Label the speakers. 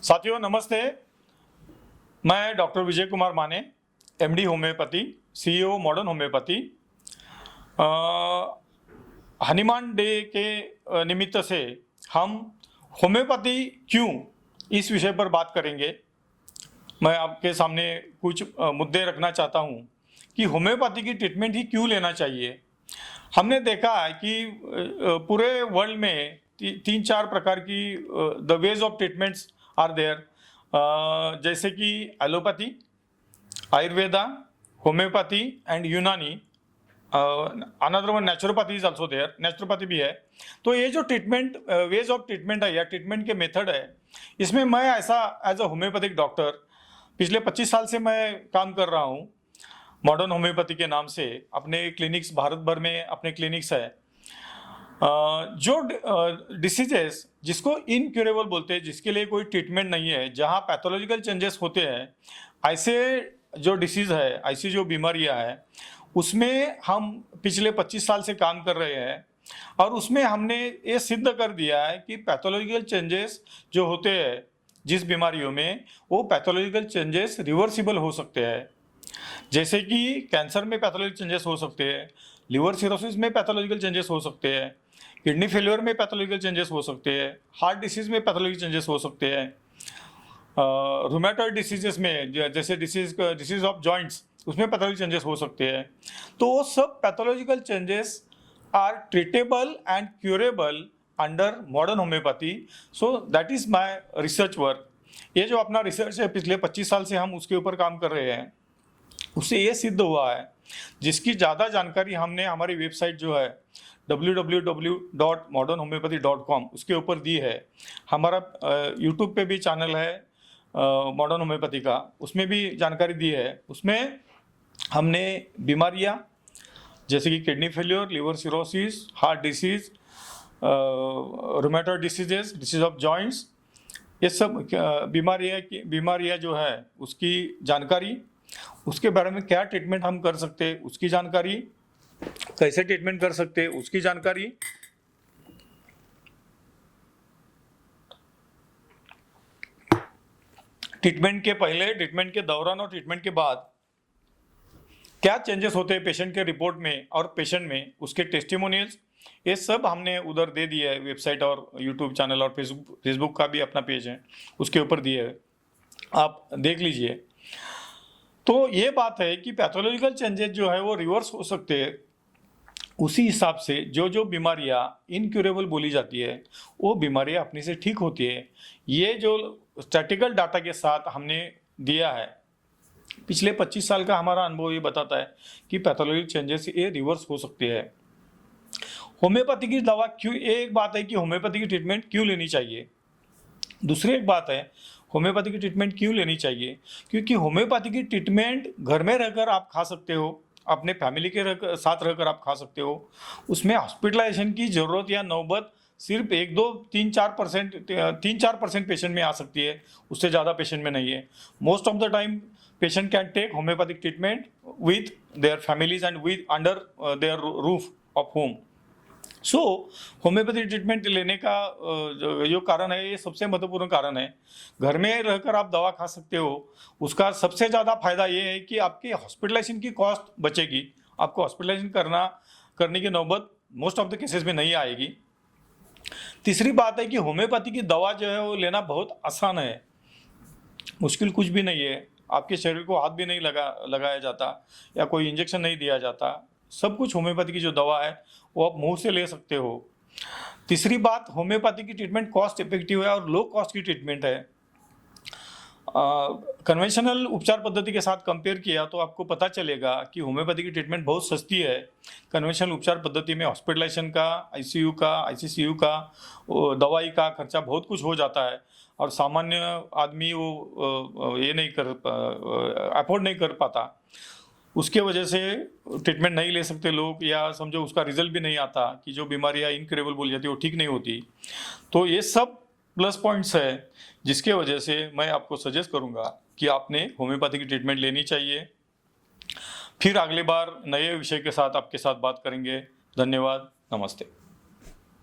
Speaker 1: साथियों नमस्ते, मैं डॉक्टर विजय कुमार माने, MD homeopathy, CEO modern homeopathy. Hanuman day के निमित्त से हम होम्योपैथी क्यों इस विषय पर बात करेंगे। मैं आपके सामने कुछ मुद्दे रखना चाहता हूं कि होम्योपैथी की ट्रीटमेंट ही क्यों लेना चाहिए। हमने देखा है कि पूरे वर्ल्ड में तीन चार प्रकार की the ways of treatments are there, जैसे कि allopathy, ayurveda, homeopathy and Unani. Another one naturopathy is also there, naturopathy भी है। तो ये जो ट्रीटमेंट वेज ऑफ ट्रीटमेंट है या ट्रीटमेंट के मेथड है, इसमें मैं ऐसा एज अ होम्योपैथिक डॉक्टर पिछले 25 साल से मैं काम कर रहा हूँ मॉडर्न होम्योपैथी के नाम से। अपने क्लिनिक्स भारत भर में अपने क्लिनिक्स है। जो डिसीजेस जिसको इनक्यूरेबल बोलते हैं, जिसके लिए कोई ट्रीटमेंट नहीं है, जहाँ पैथोलॉजिकल चेंजेस होते हैं, ऐसे जो डिसीज है, ऐसी जो बीमारियां है, उसमें हम पिछले 25 साल से काम कर रहे हैं और उसमें हमने ये सिद्ध कर दिया है कि पैथोलॉजिकल चेंजेस जो होते हैं जिस बीमारियों में, वो पैथोलॉजिकल चेंजेस रिवर्सिबल हो सकते हैं। जैसे कि कैंसर में पैथोलॉजिकल चेंजेस हो सकते हैं, लिवर सिरोसिस में पैथोलॉजिकल चेंजेस हो सकते हैं, किडनी फेलियर में पैथोलॉजिकल चेंजेस हो सकते हैं, हार्ट डिसीज में पैथोलॉजिकल चेंजेस हो सकते हैं, रूमेटॉइड डिसीजेस में जैसे डिसीज ऑफ जॉइंट्स, उसमें पैथोलॉजिकल चेंजेस हो सकते हैं। तो वो सब pathological changes are treatable and curable under modern homeopathy. So that is my research work. ये जो अपना रिसर्च है, पिछले 25 साल से हम उसके ऊपर काम कर रहे हैं। उससे ये सिद्ध हुआ है, जिसकी ज़्यादा जानकारी हमने हमारी वेबसाइट जो है www.modernhomeopathy.com उसके ऊपर दी है। हमारा यूट्यूब पे भी चैनल है मॉडर्न होम्योपैथी का, उसमें भी जानकारी दी है। उसमें हमने बीमारियां जैसे कि kidney failure, liver cirrhosis, heart disease, rheumatoid diseases, disease of joints, ये सब बीमारियां जो है उसकी जानकारी, उसके बारे में क्या ट्रीटमेंट हम कर सकते हैं उसकी जानकारी, कैसे ट्रीटमेंट कर सकते हैं उसकी जानकारी, ट्रीटमेंट के पहले, ट्रीटमेंट के दौरान और ट्रीटमेंट के बाद क्या चेंजेस होते हैं पेशेंट के रिपोर्ट में और पेशेंट में, उसके टेस्टिमोनियल्स, ये सब हमने उधर दे दिया है। वेबसाइट और यूट्यूब चैनल और फेसबुक का भी अपना पेज है, उसके ऊपर दिए है, आप देख लीजिए। तो ये बात है कि पैथोलॉजिकल चेंजेस जो है वो रिवर्स हो सकते हैं। उसी हिसाब से जो जो बीमारियां इनक्यूरेबल बोली जाती है, वो बीमारियां अपने से ठीक होती है। ये जो स्टैटिकल डाटा के साथ हमने दिया है, पिछले 25 साल का हमारा अनुभव ये बताता है कि पैथोलॉजिकल चेंजेस ये रिवर्स हो सकते हैं। होम्योपैथी की दवा क्यों, एक बात है कि होम्योपैथी की ट्रीटमेंट क्यों लेनी चाहिए। दूसरी एक बात है होम्योपैथी की ट्रीटमेंट क्यों लेनी चाहिए, क्योंकि होम्योपैथी की ट्रीटमेंट घर में रहकर आप खा सकते हो, अपने फैमिली के साथ रहकर आप खा सकते हो। उसमें हॉस्पिटलाइजेशन की ज़रूरत या नौबत सिर्फ 3-4% पेशेंट में आ सकती है, उससे ज़्यादा पेशेंट में नहीं है। Most of the time patient can take homeopathic treatment with their families and with under their roof of home. So homeopathy treatment लेने का जो कारण है, ये सबसे महत्वपूर्ण कारण है। घर में रहकर आप दवा खा सकते हो, उसका सबसे ज़्यादा फायदा ये है कि आपकी हॉस्पिटलाइजेशन की कॉस्ट बचेगी। आपको हॉस्पिटलाइजेशन करने की नौबत मोस्ट ऑफ द केसेस में नहीं आएगी। तीसरी बात है कि होम्योपैथी की दवा जो है वो लेना बहुत आसान है, मुश्किल कुछ भी नहीं है। आपके शरीर को हाथ भी नहीं लगाया जाता या कोई इंजेक्शन नहीं दिया जाता। सब कुछ होम्योपैथी की जो दवा है वो आप मुंह से ले सकते हो। तीसरी बात, होम्योपैथी की ट्रीटमेंट कॉस्ट इफेक्टिव है और लो कॉस्ट की ट्रीटमेंट है। कन्वेंशनल उपचार पद्धति के साथ कंपेयर किया तो आपको पता चलेगा कि होम्योपैथी की ट्रीटमेंट बहुत सस्ती है। कन्वेंशनल उपचार पद्धति में हॉस्पिटलाइजेशन का, आईसीयू का, आईसीसीयू का, दवाई का खर्चा बहुत कुछ हो जाता है और सामान्य आदमी वो ये नहीं अफोर्ड नहीं कर पाता। उसके वजह से ट्रीटमेंट नहीं ले सकते लोग, या समझो उसका रिजल्ट भी नहीं आता कि जो बीमारियां इनक्यूरेबल बोली जाती है वो ठीक नहीं होती। तो ये सब प्लस पॉइंट्स है जिसके वजह से मैं आपको सजेस्ट करूंगा कि आपने होम्योपैथी की ट्रीटमेंट लेनी चाहिए। फिर अगली बार नए विषय के साथ आपके साथ बात करेंगे। धन्यवाद, नमस्ते।